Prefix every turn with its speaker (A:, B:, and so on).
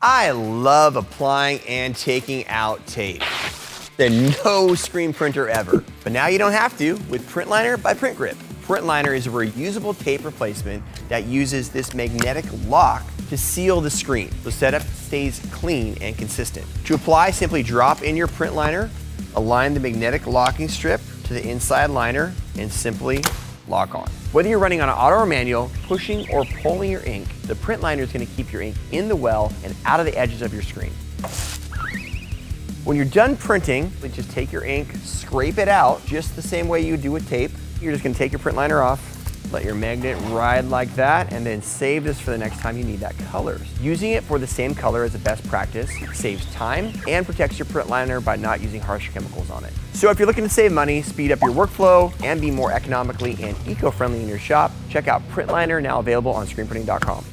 A: I love applying and taking out tape. Then no screen printer ever. But now you don't have to with PrintLINER by PrintGRIP. PrintLINER is a reusable tape replacement that uses this magnetic lock to seal the screen. The setup stays clean and consistent. To apply, simply drop in your PrintLINER, align the magnetic locking strip to the inside liner, and simply lock on. Whether you're running on an auto or manual, pushing or pulling your ink, the PrintLINER is going to keep your ink in the well and out of the edges of your screen. When you're done printing, just take your ink, scrape it out just the same way you would do with tape. You're just going to take your PrintLINER off, let your magnet ride like that, and then save this for the next time you need that colors. Using it for the same color is a best practice, saves time, and protects your PrintLINER by not using harsh chemicals on it. So if you're looking to save money, speed up your workflow, and be more economically and eco-friendly in your shop, check out PrintLINER, now available on screenprinting.com.